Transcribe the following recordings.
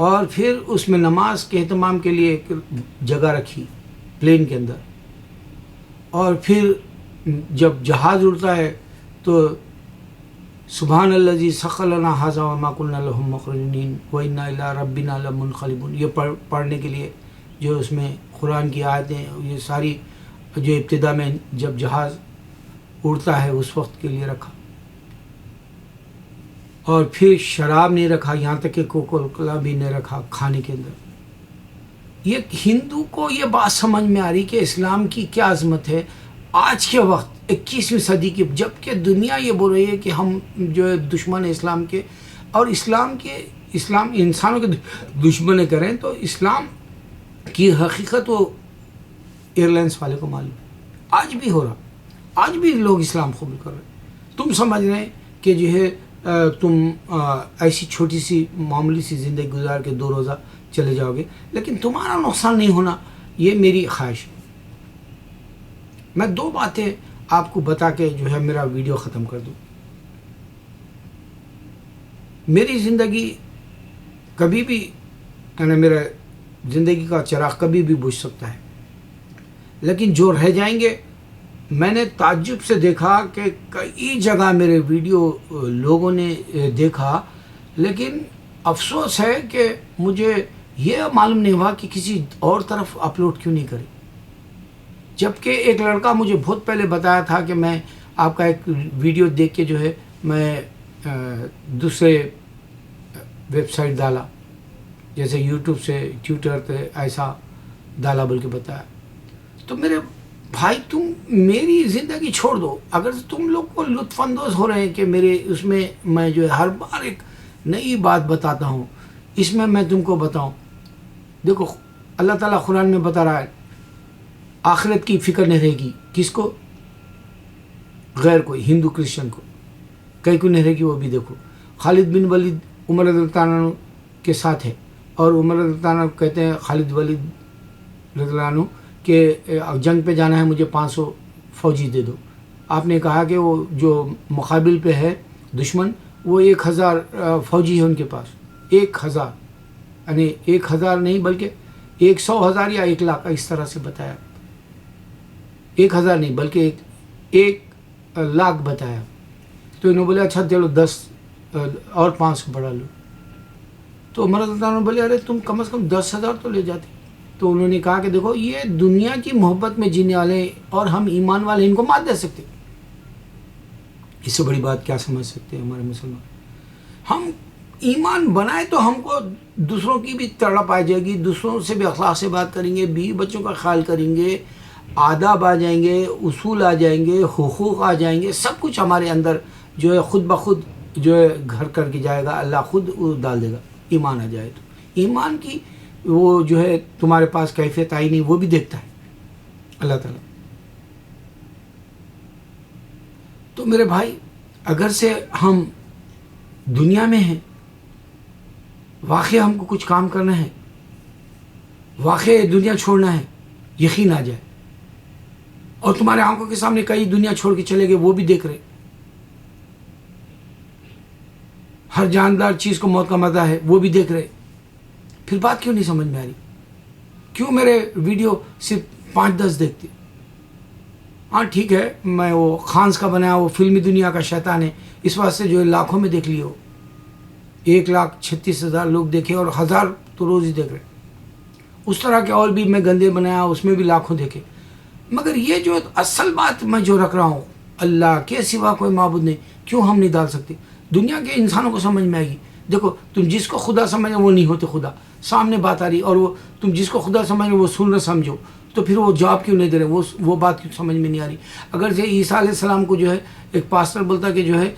اور پھر اس میں نماز کے اہتمام کے لیے ایک جگہ رکھی پلین کے اندر، اور پھر جب جہاز اڑتا ہے تو سبحان الذی سخر لنا ھذا وما کنا لہ مقرنین وإنا الی ربنا لمنقلبون، یہ پڑھنے کے لیے جو اس میں قرآن کی آیتیں، یہ ساری جو ابتدا میں جب جہاز اڑتا ہے اس وقت کے لیے رکھا. اور پھر شراب نہیں رکھا، یہاں تک کہ کوکا کولا بھی نہیں رکھا کھانے کے اندر. یہ ہندو کو یہ بات سمجھ میں آ رہی کہ اسلام کی کیا عظمت ہے آج کے وقت 21ویں صدی کی، جب کہ دنیا یہ بول رہی ہے کہ ہم جو ہے دشمن اسلام کے، اور اسلام انسانوں کے دشمن کریں تو اسلام کی حقیقت وہ ایئر لائنس والے کو معلوم ہے. آج بھی ہو رہا، آج بھی لوگ اسلام قبول کر رہے ہیں. تم سمجھ رہے ہیں کہ جو ہے تم ایسی چھوٹی سی معمولی سی زندگی گزار کے 2 روزہ چلے جاؤ گے، لیکن تمہارا نقصان نہیں ہونا، یہ میری خواہش ہے. میں 2 باتیں آپ کو بتا کے جو ہے میرا ویڈیو ختم کر دوں. میری زندگی کبھی بھی، یعنی میرا زندگی کا چراغ کبھی بھی بجھ سکتا ہے، لیکن جو رہ جائیں گے، میں نے تعجب سے دیکھا کہ کئی جگہ میرے ویڈیو لوگوں نے دیکھا، لیکن افسوس ہے کہ مجھے یہ معلوم نہیں ہوا کہ کسی اور طرف اپلوڈ کیوں نہیں کرے. جبکہ ایک لڑکا مجھے بہت پہلے بتایا تھا کہ میں آپ کا ایک ویڈیو دیکھ کے جو ہے میں دوسرے ویب سائٹ ڈالا، جیسے یوٹیوب سے ٹویٹر پہ ایسا ڈالا بول کے بتایا. تو میرے بھائی تم میری زندگی چھوڑ دو، اگر تم لوگ کو لطف اندوز ہو رہے ہیں کہ میرے اس میں جو ہے ہر بار ایک نئی بات بتاتا ہوں، اس میں تم کو بتاؤں. دیکھو اللہ تعالیٰ قرآن میں بتا رہا ہے آخرت کی فکر نہیں رہے گی کس کو؟ غیر کوئی، ہندو کرسچن کو. کئی کو نہیں رہے گی وہ بھی دیکھو. خالد بن ولید عمر رضی اللہ عنہ کے ساتھ ہے، اور عمر رضی اللہ عنہ کہتے ہیں خالد ولید رضی اللہ عنہ کہ جنگ پہ جانا ہے، مجھے 500 فوجی دے دو. آپ نے کہا کہ وہ جو مقابل پہ ہے دشمن، وہ 1000 فوجی ہے ان کے پاس. 1000 یعنی 1000 نہیں بلکہ 100,000 یا 1,00,000 اس طرح سے بتایا. 1000 نہیں بلکہ 1,00,000 بتایا. تو انہوں نے بولے اچھا چلو 10 اور 500 بڑھا لو. تو عمر رضی اللہ عنہ بولے ارے تم کم از کم 10,000 تو لے جاتے. تو انہوں نے کہا کہ دیکھو یہ دنیا کی محبت میں جینے والے اور ہم ایمان والے ان کو مات دے سکتے، اس سے بڑی بات کیا سمجھ سکتے ہیں ہمارے مسلمان. ہم ایمان بنائے تو ہم کو دوسروں کی بھی تڑپ آ جائے گی، دوسروں سے بھی اخلاق سے بات کریں گے، بیوی بچوں کا خیال کریں گے، آداب آ جائیں گے، اصول آ جائیں گے، حقوق آ جائیں گے، سب کچھ ہمارے اندر جو ہے خود بخود جو ہے گھر کر کے جائے گا. اللہ خود ڈال دے گا ایمان آ جائے تو. ایمان کی وہ جو ہے تمہارے پاس کیفیت آئی نہیں، وہ بھی دیکھتا ہے اللہ تعالیٰ. تو میرے بھائی اگر سے ہم دنیا میں ہیں، واقعی ہم کو کچھ کام کرنا ہے، واقعی دنیا چھوڑنا ہے، یقین آ جائے. اور تمہارے آنکھوں کے سامنے کئی دنیا چھوڑ کے چلے گئے، وہ بھی دیکھ رہے. ہر جاندار چیز کو موت کا مزہ ہے، وہ بھی دیکھ رہے. پھر بات کیوں نہیں سمجھ میں آ رہی؟ کیوں میرے ویڈیو صرف 5-10 دیکھتے؟ ہاں ٹھیک ہے، میں وہ خانز کا بنایا، وہ فلمی دنیا کا شیطان ہے، اس واسطے جو ہے لاکھوں میں دیکھ لیے ہو. 1,36,000 لوگ دیکھے اور 1000 تو روز ہی دیکھ رہے. اس طرح کے اور بھی میں گندے بنایا، اس میں بھی لاکھوں دیکھے. مگر یہ جو اصل بات میں جو رکھ رہا ہوں، اللہ کے سوا کوئی معبود نہیں، کیوں ہم نہیں ڈال سکتے؟ دنیا کے انسانوں کو سمجھ میں آئے گی. دیکھو تم جس کو خدا سمجھو وہ نہیں ہوتے خدا، سامنے بات آ رہی، اور وہ تم جس کو خدا سمجھو وہ سن رہے سمجھو، تو پھر وہ جواب کیوں نہیں دے رہے؟ وہ بات کیوں سمجھ میں نہیں آ رہی؟ اگر سے عیسیٰ علیہ السلام کو جو ہے ایک پاسٹر بولتا کہ جو ہے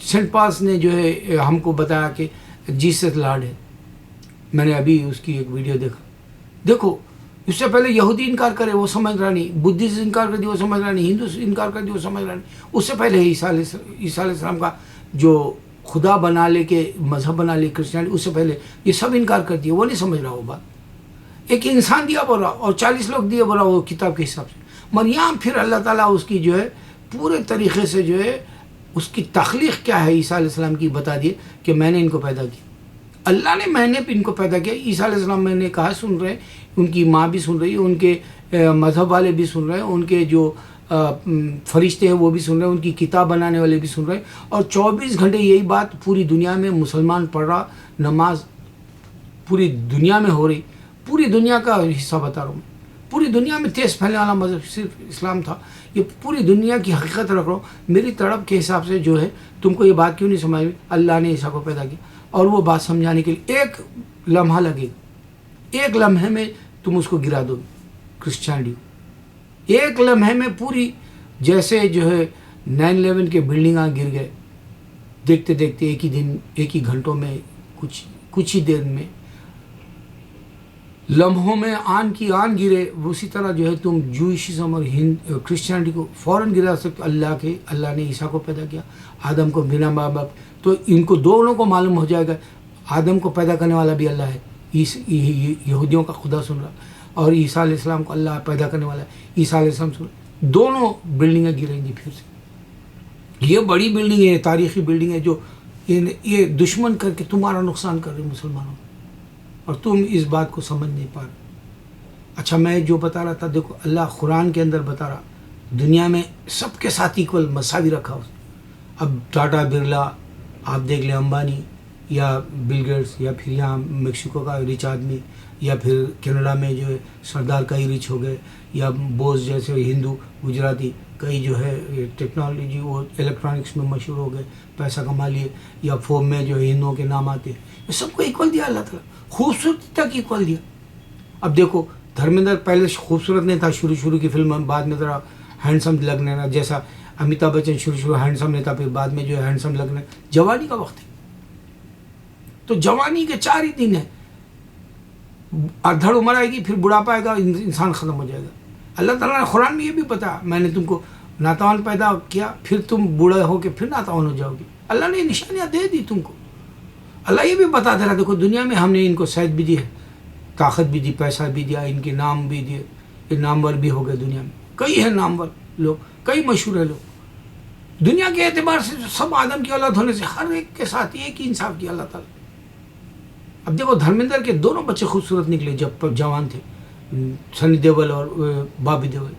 سینٹ پالس نے جو ہے ہم کو بتایا کہ جیسس لارڈ ہے. میں نے ابھی اس کی ایک ویڈیو دیکھا. دیکھو اس سے پہلے یہودی انکار کرے وہ سمجھ رہا نہیں، بدھسٹ انکار کر دی وہ سمجھ رہا نہیں، ہندو انکار کر دی وہ سمجھ رہا نہیں. اس سے پہلے عیسیٰ علیہ السلام کا جو خدا بنا لے کے مذہب بنا لے کرسچینٹی، اس سے پہلے یہ سب انکار کر دیا، وہ نہیں سمجھ رہا وہ بات. ایک انسان دیا بول رہا اور 40 لوگ دیا بول رہا وہ کتاب کے حساب سے. مریم پھر اللہ تعالیٰ اس کی جو ہے پورے طریقے سے جو ہے اس کی تخلیق کیا ہے عیسیٰ علیہ السلام کی بتا دیے کہ میں نے ان کو پیدا کیا. اللہ نے مہینے پہ ان کو پیدا کیا. عیسیٰ علیہ السلام میں نے کہا سن رہے ہیں, ان کی ماں بھی سن رہی ہے, ان کے مذہب والے بھی سن رہے ہیں, ان کے جو فرشتے ہیں وہ بھی سن رہے ہیں, ان کی کتاب بنانے والے بھی سن رہے ہیں, اور 24 گھنٹے یہی بات پوری دنیا میں مسلمان پڑھ رہا, نماز پوری دنیا میں ہو رہی. پوری دنیا کا حصہ بتا رہا ہوں, پوری دنیا میں تیز پھیلنے والا مذہب صرف اسلام تھا. یہ پوری دنیا کی حقیقت رکھ رہا ہوں. میری تڑپ کے حساب سے جو ہے تم کو یہ بات کیوں نہیں سمجھ میں, اللہ نے عیسیٰ کو پیدا کیا, اور وہ بات سمجھانے کے لیے ایک لمحہ لگے گا, ایک لمحے میں تم اس کو گرا دو کرسچینٹی. ایک لمحے میں پوری, جیسے جو ہے 9/11 کے بلڈنگاں گر گئے, دیکھتے دیکھتے ایک ہی دن, ایک ہی گھنٹوں میں, کچھ ہی دیر میں, لمحوں میں آن کی آن گرے. اسی طرح جو ہے تم جوئشزم اور کرسچینٹی کو فوراً گرا سکتے. اللہ نے عیسیٰ کو پیدا کیا, آدم کو بنا ماں باپ, تو ان کو دونوں کو معلوم ہو جائے گا آدم کو پیدا کرنے والا بھی اللہ ہے. یہودیوں کا خدا سن رہا, اور عیسیٰ علیہ السلام کو اللہ پیدا کرنے والا ہے. عیسیٰ علیہ السلام سن رہا, دونوں بلڈنگیں گریں گی پھر سے. یہ بڑی بلڈنگ ہے, تاریخی بلڈنگ ہے, جو یہ دشمن کر کے تمہارا نقصان کر رہے مسلمانوں, اور تم اس بات کو سمجھ نہیں پا رہے. اچھا, میں جو بتا رہا تھا, دیکھو اللہ قرآن کے اندر بتا رہا, دنیا میں سب کے ساتھ ایکول مساوی رکھا. اب ٹاٹا برلا آپ دیکھ لیں, امبانی یا بل گیٹس, یا پھر یہاں میکسیکو کا ریچ آدمی, یا پھر کینیڈا میں جو ہے سردار کئی ریچ ہو گئے, یا بوس جیسے ہندو گجراتی کئی جو ہے ٹیکنالوجی وہ الیکٹرانکس میں مشہور ہو گئے, پیسہ کما لیے, یا فوم میں جو ہے ہندوؤں کے نام آتے ہیں. یہ سب کو ایکول دیا اللہ تعالیٰ, خوبصورتی تک ایکول دیا. اب دیکھو دھرمیندر پہلے خوبصورت نہیں تھا شروع کی فلم میں, بعد میں ذرا ہینڈسم لگنے لگا, جیسا امیتابھ بچن شروع ہینڈسم نہیں تھا, پھر بعد میں جو ہے ہینڈسم لگنے. جوانی کا وقت ہے, تو جوانی کے 4 ہی دن ہیں, ادھڑ عمر آئے گی, پھر بڑھاپا آئے گا, انسان ختم ہو جائے گا. اللہ تعالیٰ نے قرآن میں یہ بھی بتایا, میں نے تم کو ناتوان پیدا کیا, پھر تم بوڑھے ہو کے پھر ناتوان ہو جاؤ گے. اللہ نے نشانیاں دے دی تم کو. اللہ یہ بھی بتا دے رہا, دیکھو دنیا میں ہم نے ان کو صحت بھی دی ہے, طاقت بھی دی, پیسہ بھی دیا, ان کے نام بھی دیے, یہ نامور بھی ہو گئے. دنیا میں کئی ہیں نامور لوگ, کئی مشہور ہیں لوگ. دنیا کے اعتبار سے سب آدم کی اولاد ہونے سے ہر ایک کے ساتھ ایک ہی انصاف کیا اللہ تعالیٰ. اب دیکھو دھرمیندر کے دونوں بچے خوبصورت نکلے جب جوان تھے, سنی دیول اور بابی دیول,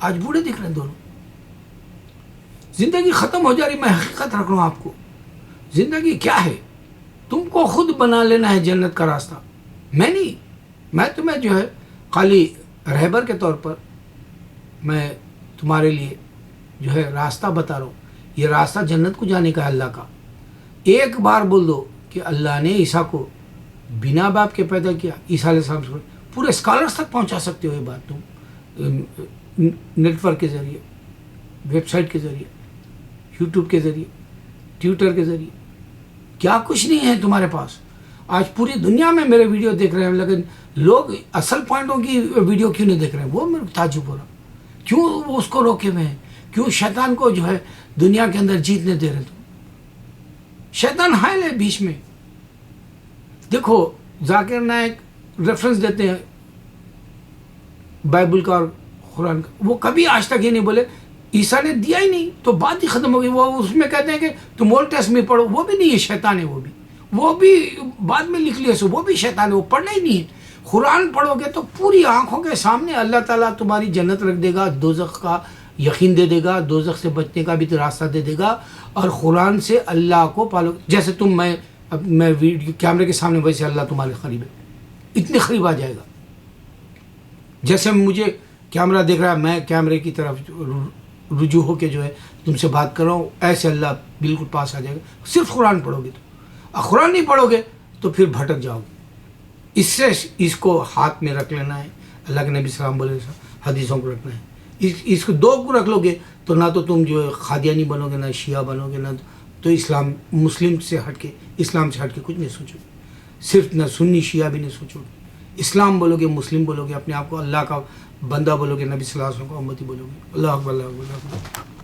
آج بوڑھے دکھ رہے ہیں دونوں. زندگی ختم ہو جا رہی. میں حقیقت رکھ رہا ہوں آپ کو, زندگی کیا ہے تم کو خود بنا لینا ہے جنت کا راستہ, میں نہیں. میں تمہیں جو ہے خالی رہبر کے طور پر میں تمہارے لیے جو ہے راستہ بتا رہا ہوں. یہ راستہ جنت کو جانے کا ہے اللہ کا. ایک بار بول دو کہ اللہ نے عیسیٰ کو بنا باپ کے پیدا کیا. عیسیٰ علیہ السلام سے پورے اسکالرس تک پہنچا سکتے ہو یہ بات تم, نیٹ ورک کے ذریعے, ویب سائٹ کے ذریعے, یوٹیوب کے ذریعے, ٹویٹر کے ذریعے. کیا کچھ نہیں ہے تمہارے پاس. آج پوری دنیا میں میرے ویڈیو دیکھ رہے ہیں, لیکن لوگ اصل پوائنٹوں کی ویڈیو کیوں نہیں دیکھ رہے ہیں, وہ میرے تعجب ہو رہا. کیوں وہ اس کو روکے ہوئے ہیں, کیوں شیطان کو جو ہے دنیا کے اندر جیتنے دے رہے. تم شیطان حائل ہے بیچ میں. دیکھو ذاکر نائک ریفرنس دیتے ہیں بائبل کا اور قرآن کا, وہ کبھی آج تک یہ نہیں بولے عیسیٰ نے دیا ہی نہیں, تو بات ہی ختم ہو گئی. وہ اس میں کہتے ہیں کہ تم اولڈ ٹیسٹمنٹ پڑھو, وہ بھی نہیں ہے, شیطان ہے. وہ بھی بعد میں لکھ لیا سو, وہ بھی شیطان ہے, وہ پڑھنا ہی نہیں ہے. قرآن پڑھو گے تو پوری آنکھوں کے سامنے اللہ تعالیٰ تمہاری جنت رکھ دے گا, دوزخ کا یقین دے دے گا, دوزخ سے بچنے کا بھی تو راستہ دے دے گا, اور قرآن سے اللہ کو پالو. جیسے تم میں ویڈیو کیمرے کے سامنے, ویسے اللہ تمہارے قریب ہے, اتنے قریب آ جائے گا. جیسے مجھے کیمرہ دیکھ رہا ہے, میں کیمرے کی طرف رجوع ہو کے جو ہے تم سے بات کر رہا ہوں, ایسے اللہ بالکل پاس آ جائے گا. صرف قرآن پڑھو گے تو. قرآن نہیں پڑھو گے تو پھر بھٹک جاؤ گے. اس سے اس کو ہاتھ میں رکھ لینا ہے. اللہ کے نبی السلام بولے حدیثوں کو رکھنا ہے. اس کو دو کو رکھ لو گے تو نہ تو تم جو ہے قادیانی بنو گے, نہ شیعہ بنو گے, نہ تو اسلام مسلم سے ہٹ کے, اسلام سے ہٹ کے کچھ نہیں سوچو گے. صرف نہ سنی شیعہ بھی نہیں سوچو گے. اسلام بولو گے, مسلم بولو گے, اپنے آپ کو اللہ کا بندہ بولو گے, نبی صلی اللہ علیہ وسلم کو امتی بولو گے. اللہ اکبر, اللہ اکبر, اللہ اکبر.